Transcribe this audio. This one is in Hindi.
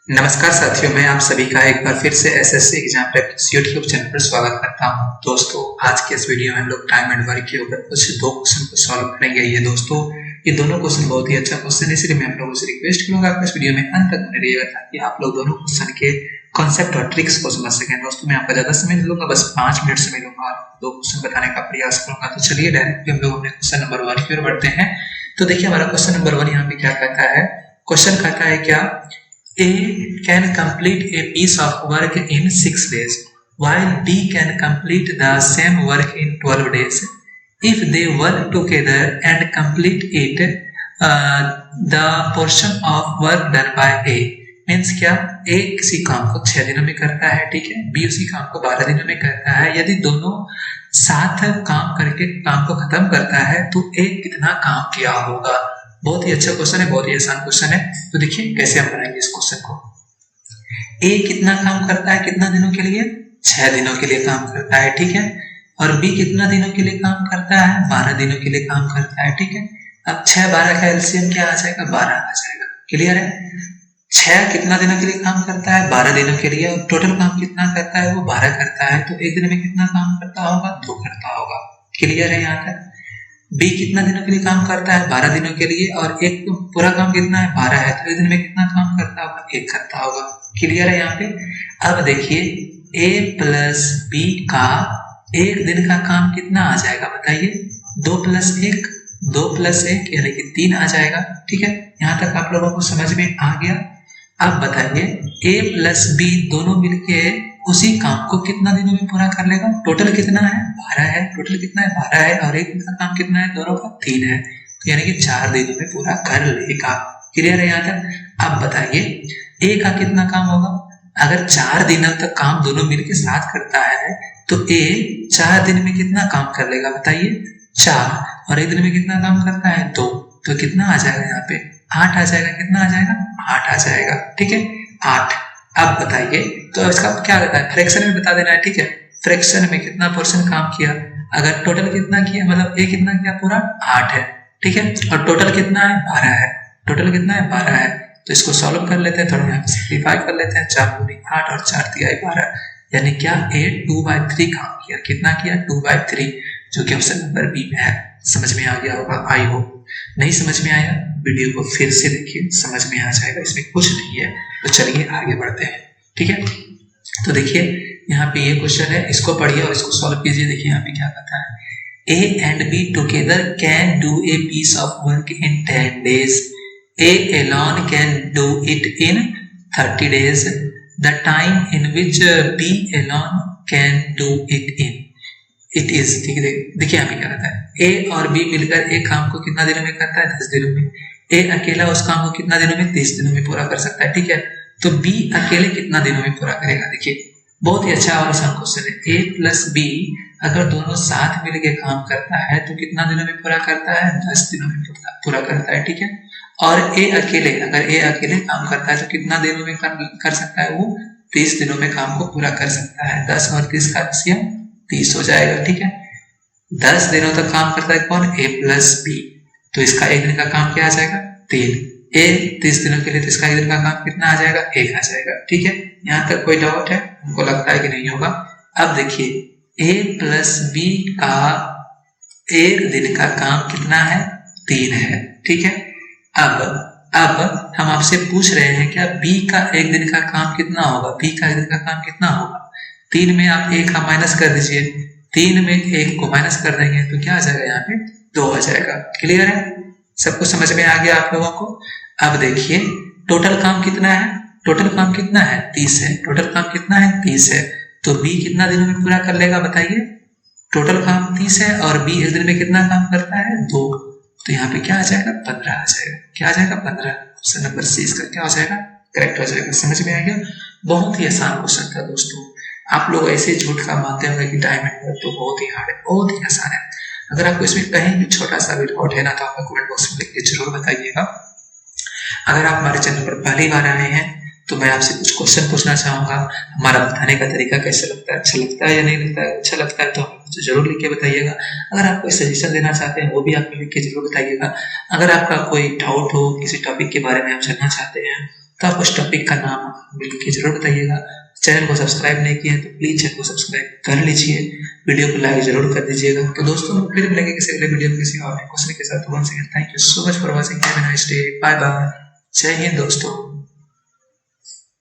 नमस्कार साथियों, मैं आप सभी का एक बार फिर से SSC exam practice YouTube channel पर स्वागत करता हूं। दोस्तों, आज के इस वीडियो में हम लोग टाइम एंड वर्क के ऊपर कुछ दो क्वेश्चन को सॉल्व करेंगे। ये दोस्तों, ये दोनों क्वेश्चन बहुत ही अच्छा क्वेश्चन है, इसलिए मैं आप लोगों से रिक्वेस्ट करूंगा आप इस वीडियो में अंत तक बने रहिएगा ताकि आप लोग दोनों क्वेश्चन के कॉन्सेप्ट और ट्रिक्स को समझ सकें। दोस्तों, मैं आपका ज्यादा समय नहीं लूंगा, बस 5 मिनट समय लूंगा और दो क्वेश्चन बताने का प्रयास करूंगा। तो चलिए डायरेक्टली हम लोग अपने क्वेश्चन नंबर 1 की ओर बढ़ते हैं। तो देखिए, हमारा क्वेश्चन नंबर 1 यहाँ पे क्या कहता है। क्वेश्चन कहता है क्या, A can complete a piece of work in 6 days, while B can complete the same work in 12 days. If they work together and complete it, the portion of work done by A means क्या, A किसी काम को 6 दिनों में करता है, ठीक है, B उसी काम को 12 दिनों में करता है। यदि दोनों साथ काम करके काम को खत्म करता है तो A कितना काम किया होगा। बहुत ही अच्छा क्वेश्चन है, बहुत ही आसान क्वेश्चन है। तो देखिए कैसे हम बनाएंगे इस क्वेश्चन को। ए कितना काम करता है, कितना दिनों के लिए, 6 दिनों के लिए काम करता है, ठीक है। और बी कितना दिनों के लिए काम करता है, 12 दिनों के लिए काम करता है, ठीक है। अब 6 12 का एलसीएम क्या आ जाएगा, 12 आ जाएगा। क्लियर है। 6 कितना दिनों के लिए काम करता है, 12 दिनों के लिए, और टोटल काम कितना करता है, वो 12 करता है। तो एक दिन में कितना काम करता होगा, 2 करता होगा। क्लियर है यहाँ तक। बी कितना दिनों के लिए काम करता है, 12 दिनों के लिए, और एक पूरा काम कितना है, 12 है, तो एक दिन में कितना काम करता होगा, 1 करता होगा। क्लियर है यहाँ पे। अब देखिए, ए प्लस बी का एक दिन का काम कितना आ जाएगा बताइए, 2 प्लस 1, 2 प्लस 1 यानी कि 3 आ जाएगा, ठीक है। यहाँ तक आप लोगों को समझ में आ गया। अब बताइए, ए प्लस बी दोनों मिलके उसी काम को कितना दिनों में पूरा कर लेगा। टोटल कितना है, 12 है। टोटल कितना है, 12 है, और एक दिन का काम कितना है, दोनों का 3 है, तो यानी कि 4 दिनों में पूरा कर लेगा। क्लियर है यहाँ तक। अब बताइए, ए का कितना काम होगा। अगर 4 दिनों तक काम दोनों मिलकर साथ करता है तो ए 4 दिन में कितना काम कर लेगा बताइए, 4, और एक दिन में कितना काम करता है, 2, तो कितना आ जाएगा यहाँ पे, 8 आ जाएगा। कितना आ जाएगा, 8 आ जाएगा, ठीक है, 8। अब बताइए, तो इसका क्या रहता है, फ्रैक्शन में बता देना है, ठीक है। फ्रैक्शन में कितना परसेंट काम किया, अगर टोटल कितना किया, मतलब ए कितना किया, पूरा 8 है, ठीक है, और टोटल कितना है, 12 है। टोटल कितना है, 12 है। तो इसको सॉल्व कर लेते हैं, थोड़ा यहाँ सिंप्लीफाई कर लेते हैं। 4 दूनी 8 और 4 तिहाई 12, यानी क्या, ए 2/3 काम किया। कितना किया, 2/3, जो कि ऑप्शन नंबर बी में है। समझ में आ गया होगा, आई होप। नहीं समझ में आया, वीडियो को फिर से देखिए, समझ में आ जाएगा, इसमें कुछ नहीं है। तो चलिए आगे बढ़ते हैं, ठीक है। तो देखिए यहाँ पे ये क्वेश्चन है, इसको पढ़िए और इसको सॉल्व कीजिए। देखिए यहाँ पे क्या कहता है, A and B together can do a piece of work in 10 days. A alone can do it in 30 days. The time in which B alone can do it in it is, ठीक है। देखिए यहाँ पे क्या कहता है, ए और बी मिलकर एक काम को कितना दिनों में करता है, 10 दिनों में। ए अकेला उस काम को कितना दिनों में, 30 दिनों में पूरा कर सकता है, ठीक है। तो बी अकेले कितना दिनों में पूरा करेगा। देखिए बहुत ही अच्छा और आसान क्वेश्चन है। ए प्लस बी अगर दोनों साथ मिलकर काम करता है तो कितना दिनों में पूरा करता है, 10 दिनों में पूरा करता है, ठीक है। और ए अकेले, अगर ए अकेले काम करता है तो कितना दिनों में कर सकता है, वो 30 दिनों में काम को पूरा कर सकता है। 10 और 30 का एलसीएम 30 हो जाएगा, ठीक है। 10 दिनों तक काम करता है कौन, ए प्लस बी, तो इसका एक दिन का काम क्या आ जाएगा, 3। ए 30 दिनों के लिए, तो इसका एक दिन का काम कितना आ जाएगा, 1 आ जाएगा, ठीक है। यहाँ तक कोई डाउट है, हमको लगता है कि नहीं होगा। अब देखिए, ए प्लस बी का एक दिन का काम कितना है, 3 है, ठीक है। अब हम आपसे पूछ रहे हैं क्या, बी का एक दिन का काम कितना होगा। बी का एक दिन का काम कितना होगा, 3 में आप 1 का माइनस कर दीजिए, 3 में 1 को माइनस कर देंगे तो क्या आ जाएगा, यहाँ पे 2 आ जाएगा। क्लियर है, सब कुछ समझ में आ गया आप लोगों को। अब देखिए, टोटल काम कितना है, टोटल काम कितना है, 30 है। टोटल काम कितना है, 30 है, तो बी कितना दिनों में पूरा कर लेगा बताइए। टोटल काम 30 है और बी एक दिन में कितना काम करता है, 2, तो यहाँ पे क्या आ जाएगा, 15 आ जाएगा। क्या आ जाएगा, 15। क्वेश्चन नंबर सी इसका क्या हो जाएगा, करेक्ट हो जाएगा। समझ में आ गया, बहुत ही आसान क्वेश्चन था दोस्तों। आप लोग ऐसे झूठ का मानते होंगे कि टाइम एंड वर्क तो बहुत ही हार्ड है, बहुत ही आसान है। अगर आपको इसमें कहीं भी छोटा सा भी डाउट है ना, तो आप कमेंट बॉक्स में लिख के जरूर बताइएगा। अगर आप हमारे चैनल पर पहली बार आए हैं तो मैं आपसे कुछ क्वेश्चन पूछना चाहूंगा। हमारा बताने का तरीका कैसे लगता है, अच्छा लगता है या नहीं लगता है। अच्छा लगता है तो मुझे जरूर लिख के बताइएगा। अगर आप कोई सजेशन देना चाहते हैं वो भी आप लिख के जरूर बताइएगा। अगर आपका कोई डाउट हो, किसी टॉपिक के बारे में आप जानना चाहते हैं तो आप उस टॉपिक का नाम मिल के जरूर बताइएगा। चैनल को सब्सक्राइब नहीं किया है तो प्लीज चैनल को सब्सक्राइब कर लीजिए, वीडियो को लाइक जरूर कर दीजिएगा। तो दोस्तों फिर मिलेंगे किसी अगले वीडियो में किसी और क्वेश्चन के साथ। Once again thank you so much for watching, have a nice day, bye bye, जय हिंद दोस्तों।